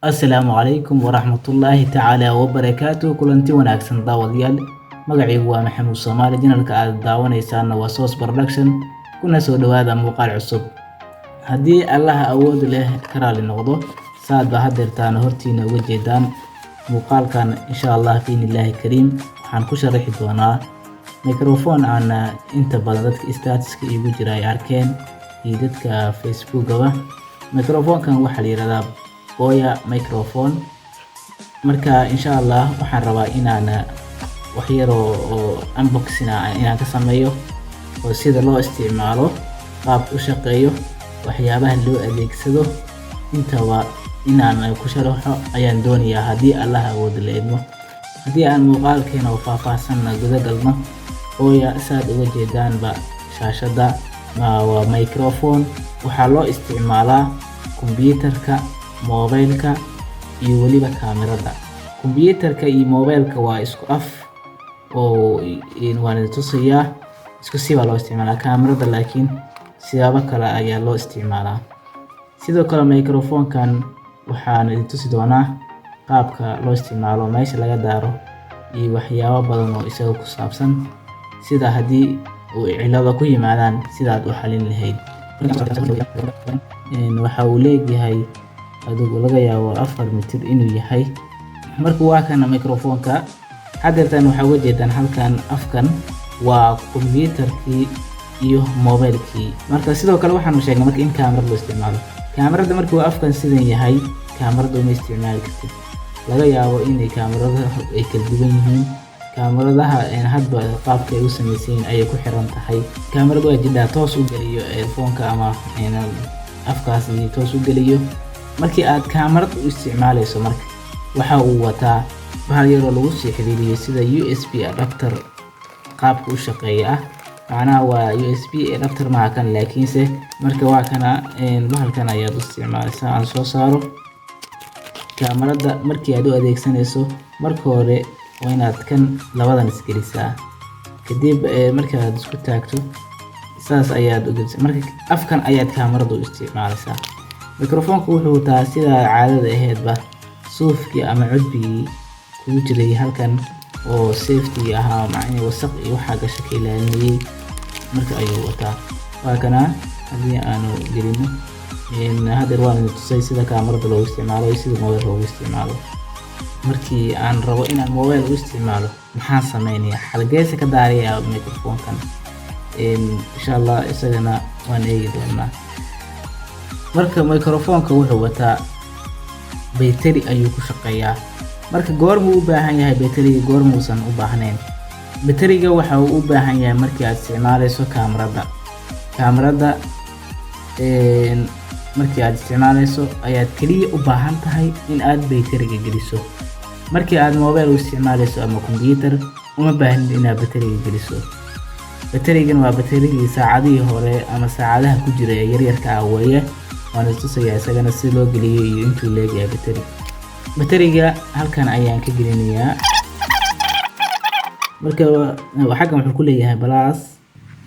Asalaamu calaykum waraxmatullaahi tacaala wabarakaatuh. Kulanti wanaagsan daawadayaal. Magacaygu waa Maxamuud Soomaali. Channelka aad daawanaysaana waa Source Production. Kuna soo dhawaada muuqaal cusub. Haddii Allah awood leh ka raali noqdo, saad ba hadeertaan hortiina uga jeedaan muuqaalkan insha Allah biinillaahi kariim. Waxaan ku sharaxi doonaa microphone aan inta badan dadka statuska igu jira ay arkeen iyo dadka Facebook-gaba. Microphone-kan waxaa la yiraahdaa Boya microphone. Marka insha Allah waxaan rabaa inaan wax yar oo unboxing inaan ka sameeyo oo sida loo isticmaalo, qaabka u shaqeeyo, waxyaabaha loo adeegsado intaba inaan ku sharaxo ayaan doonayaa haddii Allah awood leedo. Haddii aan muuqaalkeena faahfaahsan guda galno, Boya saad uga jeedaanba shaashada waa microphone. Waxaa loo isticmaalaa computerka, mobilka iyo waliba kamerada. Computerka iyo mobilka waa isku af oo waan tusayaa isku si baa loo isticmaalaa. Kamerada laakiin siyaabo kale ayaa loo isticmaalaa. Sidoo kale microphone-kan waxaan tusi doonaa qaabka loo isticmaalo, meesha laga daaro iyo waxyaabo badan oo isaga ku saabsan, sida haddii uu cilado ku yimaadaan sidaad u xalin lahayd. Waxa uu leeyahay adigu laga yaabo 4 mitir inuu yahay. Marka waa kana microphone-ka hadeertaan waxaa uga jeedaan halkan afkan waa computerkii iyo mobilkii. Marka sidoo kale waxaan sheegnay marka in kamerada loo isticmaalo. Kamerada markii uu afkan sidan yahay, kamerada uma isticmaali kartid. Laga yaabo in kamerada ay kala duwan yihiin. Kameradaha hadba qaabka ay u sameeyeen ayay ku xiran tahay. Kamerada waa jidda toos u galiyo phone-ka ama afkaas toos u galiyo. Markii aad kamerada u isticmaalayso marka waxa uu wataa bahal yar oo lagu sii xiriiriyo sida USB adapter qaabka u shaqeeya. Macnaha waa USB adapter ma kan, laakiinse marka waa kana bahalkan ayaad u isticmaalaysaa. Aan soo saaro kamerada markii aad u adeegsanayso, marka hore waa inaad kan labadan isgelisaa. Kadib markaad isku taagto saas ayaad u gelisaa. Marka afkan ayaad kamerada u isticmaalaysaa. Microphone-ku wuxuu wataa sida caadada ahaydba suufkii ama cudbigii ku jiray halkan oo safety ahaa, macnaheedu wasakh iyo waxa gasho ka ilaalinayay marka ayuu wataa. Waa kana haddii aanu gelino hadeer waan tusay sida kamerada loo isticmaalo iyo sida mobilka loo isticmaalo. Markii aan rabo inaan mobile u isticmaalo maxaan sameynayaa? Xalgeesa ka daariyaa microphone-kan. Insha Allah isagana waan eegi doonaa. Marka microphone-ka wuxuu wataa battery ayuu ku shaqeeyaa. Marka goorma u baahan yahay battery, goorma uusan u baahnayn. Battery-ga waxa uu u baahan yahay markii aad isticmaalayso kamerada. Kamerada markii aad isticmaalayso ayaad kaliya u baahan tahay in aad battery-ga geliso. Markii aad mobile u isticmaalayso ama computer uma baahnid inaad battery-ga geliso. Battery-gan waa battery-gii saacadihii hore ama saacadaha ku jira ee yaryarka ah weeye. Waan tusayaa isagana si loo geliyo iyo intuu leeyahay battery. Battery-ga halkan ayaan ka gelinayaa. Marka xaggan wuxuu ku leeyahay plus.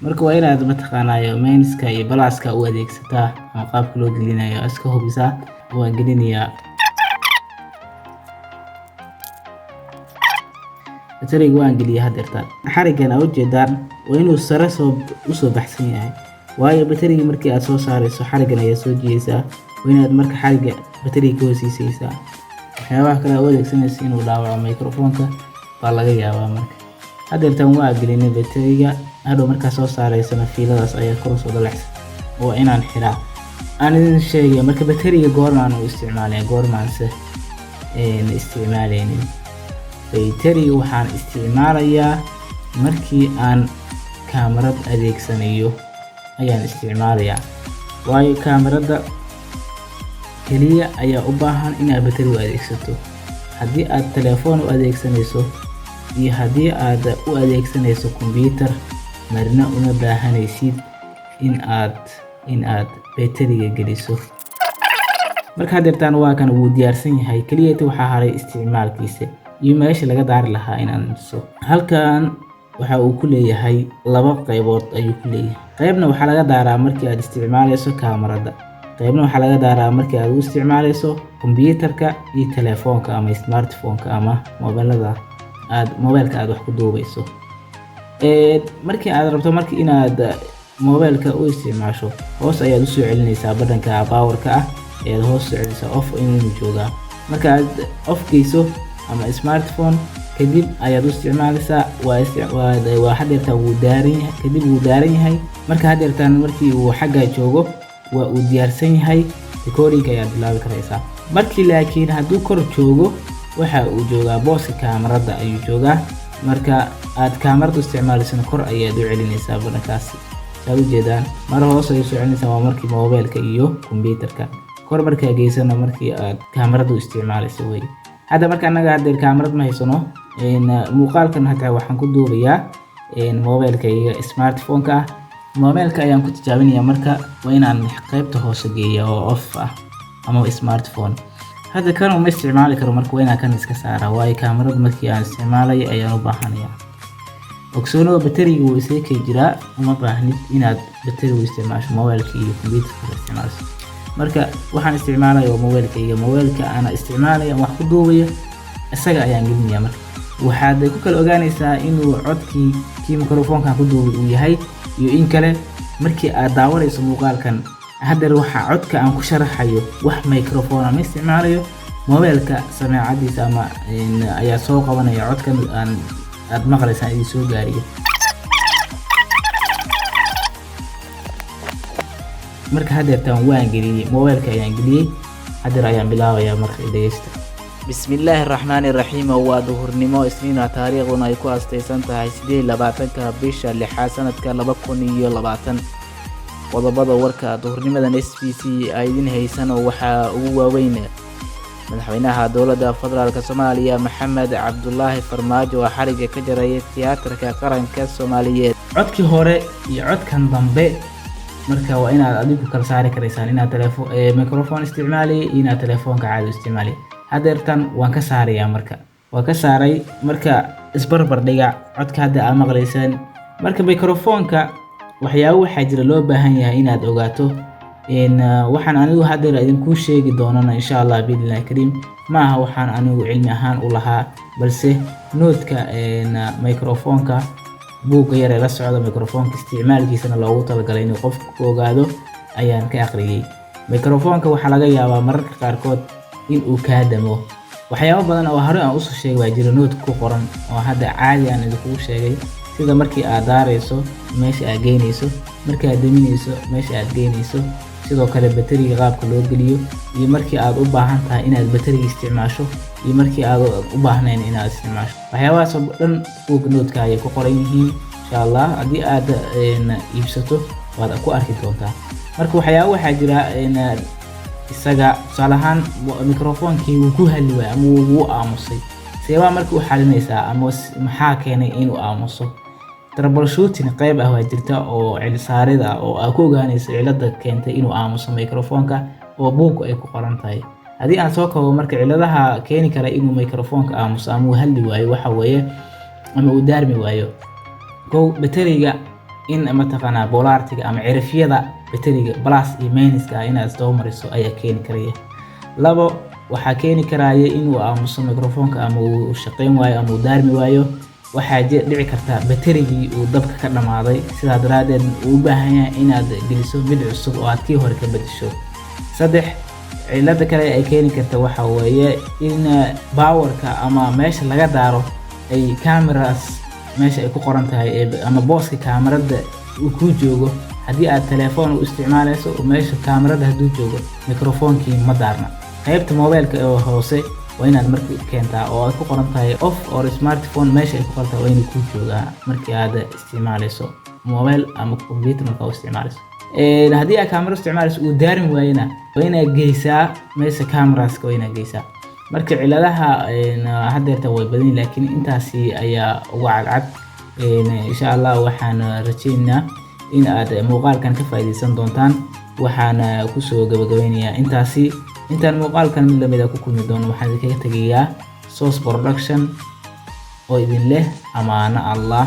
Marka waa inaad mataqaanayo mainska iyo pluska u adeegsataa ama qaabka loo gelinayo iska hubisaa. Waan gelinayaa. Battery-ga waan geliyay hadeertaan. Xarigana u jeedaan waa inuu sare u soo baxsan yahay. waayo battery-ga markii aad soo saarayso xarigan ayaa soo jiidaysaa. Waa inaad marka xariga battery-ga ka hooseysiisaa. Waxyaabaha kale oo adeegsanaysa inuu dhaawaco microphone-ka baa laga yaabaa. Marka hadeertaan waa gelinay battery-ga. Hadhow markaa soo saaraysana fiiladaas ayaa kor u soo dhalaacsan. waa inaan xiraa. Aan idin sheegay marka battery-ga goormaan u isticmaalaya, goormaanse isticmaalaynin. Battery-ga waxaan isticmaalayaa markii aan kamerad adeegsanayo ayaan isticmaalayaa. waayo kamerada kaliya ayaa u baahan inaad battery u adeegsato. Haddii aad telefoon u adeegsanayso iyo haddii aad u adeegsanayso computer, marna uma baahanaysid in aad battery-ga geliso. Marka hadeertaan waa kan uu diyaarsan yahay, kaliya waxaa haray isticmaalkiisa iyo meesha laga daari lahaa inaan tuso. Halkan waxa uu ku leeyahay laba qaybood ayuu ku leeyahay. Qaybna waxa laga daaraa markii aad isticmaalayso kamerada. qaybna waxaa laga daaraa markii aad u isticmaalayso kombiyuutarka iyo telefoonka ama smartphone-ka ama mobilka aad wax ku duubayso. Markii aad rabto inaad mobilka u isticmaasho, hoos ayaad u soo celinaysaa badhanka power-ka ah ayaad hoos soo celinaysaa off inuu joogaa. Marka aad off geyso ama smartphone kadib ayaad u isticmaalaysaa waa hadeertaan wuu daaran yahay. Marka hadeertaan markii uu xagga joogo waa uu diyaarsan yahay, recording ayaad bilaabi karaysaa. Markii laakiin hadduu kor joogo waxa uu joogaa booska kaamarada ayuu joogaa. marka aad kaamarada isticmaalaysana kor ayaad u celinaysaa badhankaasi. saad u jeedaan mar hoos ay soo celinaysaa waa markii mobilka iyo kombiyuutarka, kor markaa geysana markii aad kaamarada isticmaalayso way. hadda marka anaga hadda kaamarad ma haysano muuqaalkan hataa waxaan ku duubayaa mobilka iyo smartphone-ka. mobilka ayaan ku tijaabinayaa, marka waa inaan qaybta hoose geeyo oo off ah ama smartphone. hadda kan uma isticmaali karo, marka waa inaan kan iska saaraa waayo kaamarada markii aan isticmaalay ayaan u baahanayaa. ogsoono batteriga wuu isleekay jiraa, uma baahnid inaad batteriga isticmaasho mobilka iyo kombiyuutarka isticmaasho. marka waxaan isticmaalayaa waa mobilka aan isticmaalayo wax ku duubayo isaga ayaan gelinayaa. marka waxaad ku kala ogaanaysaa inuu codkii microphone-ka ku duubay uu yahay iyo in kale markii aad daawanayso muuqaalkan. hadda waxa codka aan ku sharaxayo wax microphone ma isticmaalayo, mobilka samaacadiisa ama ayaa soo qabanaya codkan aad maqlaysaan idin soo gaariyo. marka hadeertaan waan geliyay mobilka ayaan geliyay, hadda ayaan bilaabayaa marka dhageysta. bismillaahi raxmaani raxiim. waa duhurnimo isniina, taariikhduna ay ku astaysan tahay 28 bisha 6 sanadka 2020. qodobada warka duhurnimadan SBC ay idin haysan waxaa ugu waaweyn madaxweynaha dowladda federaalka Soomaaliya Maxamed Cabdullaahi Farmaajo oo xariga ka jaray tiyaatarka qaranka Soomaaliyeed. codkii hore iyo codkan dambe marka waa inaad adigu kala saari karaysaan inaad microphone isticmaali iyo inaad telefoonka caadi isticmaali. hadeertan waan ka saarayaa, waan ka saaray. marka isbarbar dhiga codka hadda aad maqlaysaan. marka microphone-ka waxyaabo waxaa jira loo baahan yahay inaad ogaato. waxaan anigu hadda idinku sheegi doonana insha Allah biidhnillaahi kariim, maaha waxaan anigu cilmi ahaan u lahaa, balse noodka microphone-ka buugga yar ee la socda microphone-ka isticmaalkiisana loogu talagalay inuu qofku ku ogaado ayaan ka aqriyay. microphone-ka waxaa laga yaabaa mararka qaarkood in uu kaa damo. waxyaabo badan oo hore aan usoo sheegay waa jira noodka ku qoran oo hadda caadi aan idinku sheegay, sida markii aad daarayso meesha aad geynayso, markii aad daminayso meesha aad geynayso, sidoo kale batteriga qaabka loo geliyo, iyo markii aad u baahan tahay inaad batteriga isticmaasho iyo markii aad u baahnayn inaad isticmaasho. waxyaabahaas oo dhan buugga noodka ayay ku qoran yihiin. insha Allah haddii aad iibsato waad ku arki doontaa. marka waxyaabo waxaa jira isaga tusaale ahaan microphone-kii wuu ku hadli waayay ama wuu aamusay. seebaa marka u xalinaysaa ama maxaa keenay inuu aamuso? troubleshooting qayb ah waa jirta oo cil saarida oo aad ku ogaanayso cilada keentay inuu aamuso microphone-ka oo buugga ay ku qoran tahay. haddii aan soo koobo marka ciladaha keeni kara inuu microphone-ka aamuso ama uu hadli waayo waxa weeye ama uu daarmi waayo. batteriga in mataqaanaa polarity ama cirifyada batteriga plus iyo minuska inaad soo mariso ayaa keeni karaya. labo waxaa keeni karaya inuu aamuso microphone-ka ama uu shaqeyn waayo ama uu daarmi waayo. waxaa dhici karta batterigii uu dabka ka dhamaaday, sidaa daraadeed uu u baahan yahay inaad geliso mid cusub oo aad kii hore ka bedesho. saddex cilada kale ay keeni karta waxa weeye in power-ka ama meesha laga daaro ay cameras meesha ay ku qoran tahay ama booska kaamarada uu ku joogo. haddii aad telefoon u isticmaalayso meesha kaamarada hadduu joogo microphone-kii ma daarna. qaybta mobilka ee hoose waa inaad markii keentaa oo ay ku qoran tahay off or smartphone meesha ay ku qoran tahay waa inuu ku joogaa markii aad isticmaalayso mobile ama computer markaa isticmaalayso. haddii aad kaamaro isticmaalayso uu daarmi waayana waa inaad geysaa meesha cameraska waa inaad geysaa. marka ciladaha hadeerta way badan yihiin laakiin intaasi ayaa ugu cadcad. insha Allah waxaan rajaynayaa in aad muuqaalkan ka faa'iideysan doontaan. waxaan kusoo gabagabeynayaa intaasi. intaan muuqaalkan mid lamid ah ku kulmi doono waxaan idinkaga tegayaa Source Production oo idin leh amaano Allah.